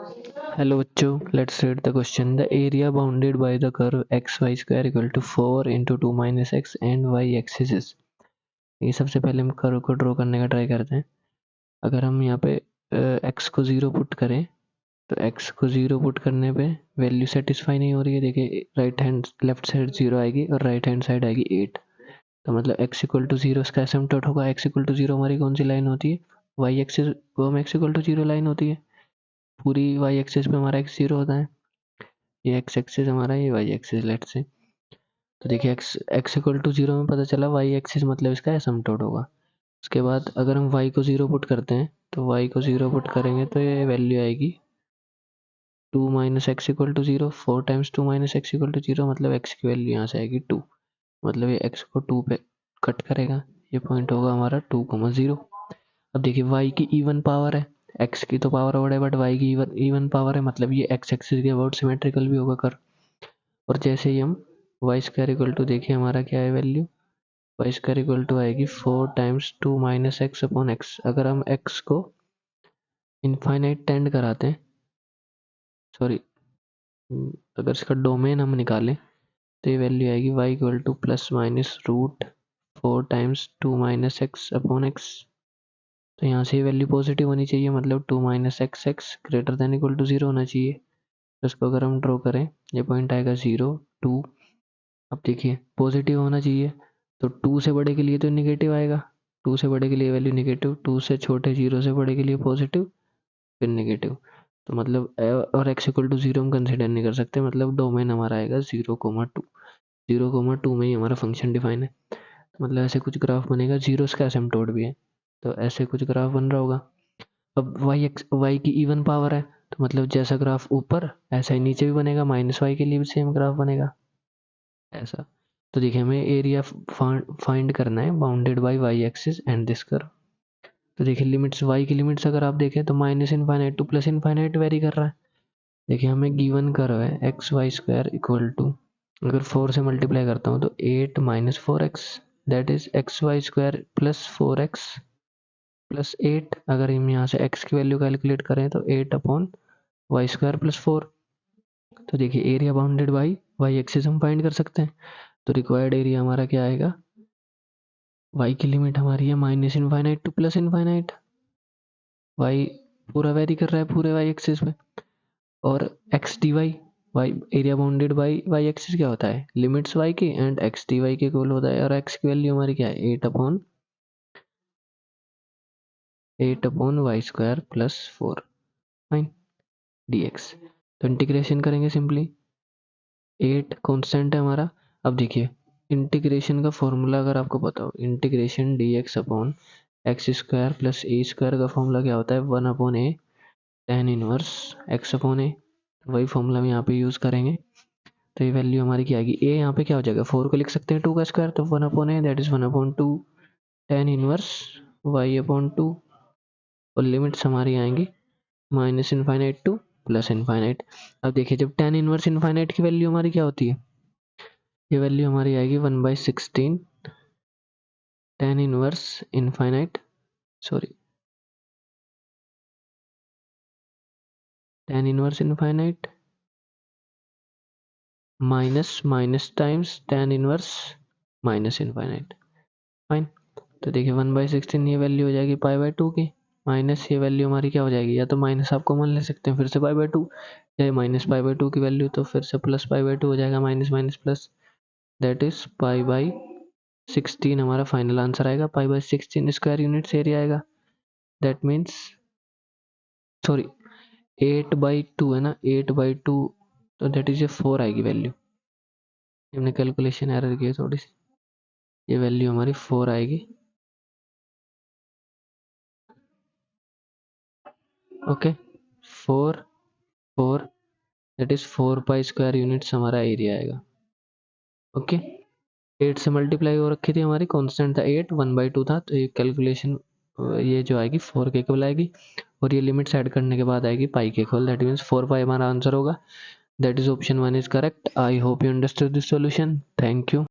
Hello बच्चों, let's read the question. The area bounded by the curve xy square equal to 4 into 2 minus x and y axis is. ये सबसे पहले हम curve को draw करने का ट्राई करते हैं. अगर हम यहाँ पे x को 0 पुट करें तो x को 0 पुट करने पे वैल्यू सेटिस्फाई नहीं हो रही है. देखिए राइट हैंड लेफ्ट साइड 0 आएगी और राइट हैंड साइड आएगी 8. तो मतलब x इक्वल टू 0 इसका एसिम्पटोट होगा. x इक्वल टू 0 हमारी कौन सी लाइन होती है? y एक्सिस वो हम x इक्वल टू 0 लाइन होती है. पूरी y एक्सिस पे हमारा x 0 होता है. ये x एक्सिस हमारा, ये y एक्सिस लेट से. तो देखिए x इक्वल टू 0 में पता चला y एक्सिस मतलब इसका एसिम्पटोट होगा. उसके बाद अगर हम y को 0 पुट करते हैं तो y को 0 पुट करेंगे तो ये वैल्यू आएगी 2 minus x equal to 0. 4 times 2 minus x equal to 0 मतलब x की वैल्यू यहाँ से आएगी 2. मतलब ये x को 2 पे कट करेगा. ये पॉइंट होगा हमारा 2,0. अब देखिए y की इवन पावर है, x की तो पावर ऑड है बट y की इवन पावर है, मतलब ये x एक्सिस के अबाउट सिमेट्रिकल भी होगा कर. और जैसे ही हम वाई स्क्वायर इक्वल टू, देखिए हमारा क्या है value, y square equal to आएगी 4 times 2 minus x upon x. अगर हम x को इनफाइनाइट टेंड कराते हैं, सॉरी अगर इसका डोमेन हम निकालें तो ये वैल्यू आएगी y equal to plus minus root 4 times 2 minus x upon x. तो यहाँ से ये वैल्यू पॉजिटिव होनी चाहिए, मतलब 2 minus x x greater than equal to 0 होना चाहिए. तो इसको अगर हम ड्रॉ करें ये पॉइंट आएगा 0 2. अब देखिए पॉजिटिव होना चाहिए तो 2 से बड़े के लिए तो नेगेटिव आएगा. 2 से बड़े के लिए वैल्यू नेगेटिव, 2 से छोटे 0 से बड़े के लिए पॉजिटिव फिर नेगेटिव. तो मतलब और x इक्वल टू 0 हम कंसिडर नहीं कर सकते, मतलब डोमेन हमारा आएगा 0,2. 0,2 में ही हमारा फंक्शन डिफाइन है. तो मतलब ऐसे कुछ ग्राफ बनेगा. 0 का एसिम्पटोट भी है तो ऐसे कुछ ग्राफ बन रहा होगा. अब y की इवन पावर है तो मतलब जैसा ग्राफ ऊपर ऐसा ही नीचे भी बनेगा. माइनस y के लिए भी सेम ग्राफ बनेगा ऐसा. तो देखिए हमें एरिया फाइंड करना है bounded by y axis and this curve. तो देखिए लिमिट्स, y की लिमिट्स अगर आप देखें तो minus infinite to plus infinite vary कर रहा है. देखिए हमें गिवन कर्व है x y square equal to, अगर 4 से मल्टीप्लाई करता हूँ तो 8 minus 4x that is x y square plus 4x plus 8. अगर हम यहाँ से x की वैल्यू कैलकुलेट करें तो 8 अपॉन वाई स्क्वायर प्लस 4. तो देखिए area bounded by y axis हम फाइंड कर सकते हैं. तो रिक्वायर्ड एरिया हमारा क्या आएगा, y की लिमिट हमारी है minus infinite to plus infinite. y पूरा वेरी कर रहा है पूरे y एक्सिस पे. और x dy, y area bounded by y axis क्या होता है, लिमिट्स y की एंड x dy के इक्वल होता है. और x की वैल्यू हमारी क्या है 8 upon y square plus 4 fine dx. तो इंटीग्रेशन करेंगे सिंपली. 8 कांस्टेंट है हमारा. अब देखिए इंटीग्रेशन का फॉर्मूला अगर आपको पता हो, integration dx upon x square plus a square का फॉर्मूला क्या होता है, 1 upon a tan inverse x upon a. वही फॉर्मूला हम यहाँ पे यूज़ करेंगे. तो ये वैल्यू हमारी क्या आएगी, ए यहाँ पे क्या हो जाएगा 4 को लिख सकते हैं 2 का स्क्वायर, तो 1 upon a that is 1 upon 2 tan inverse y upon 2. और लिमिट्स हमारी आएंगी minus infinite to plus infinite. अब देखिए जब टेन इनवर्स इनफाइनाइट की वैल्यू हमारी क्या होती है, ये वैल्यू हमारी आएगी 1/16 tan inverse infinite, sorry tan inverse infinite minus times tan inverse minus infinite fine. तो देखिए 1/16 ये वैल्यू हो जाएगी π/2 की, माइनस ये वैल्यू हमारी क्या हो जाएगी, या तो माइनस आप कॉमन ले सकते हैं फिर से π/2, या माइनस π/2 की वैल्यू तो फिर से प्लस π/2 हो जाएगा, minus minus plus that is π/16 हमारा फाइनल आंसर आएगा. π/16 स्क्वायर यूनिट्स एरिया आएगा. दैट मीन्स सॉरी 8/2 है ना, 8/2 तो दैट इज ये 4 आएगी वैल्यू. हमने कैलकुलेशन एरर की है थोड़ी सी, ये वैल्यू हमारी 4 आएगी. Okay 4 that is 4 pi square units हमारा एरिया आएगा. ओके 8 से मल्टीप्लाई हो रखी थी हमारी, कांस्टेंट था 8, 1/2 था, तो ये कैलकुलेशन ये जो आएगी 4 के इक्वल आएगी. और ये लिमिट्स ऐड करने के बाद आएगी पाई के इक्वल, दैट मीन्स 4 पाई हमारा आंसर होगा. That is option 1 is correct. I hope you understood this solution. Thank you.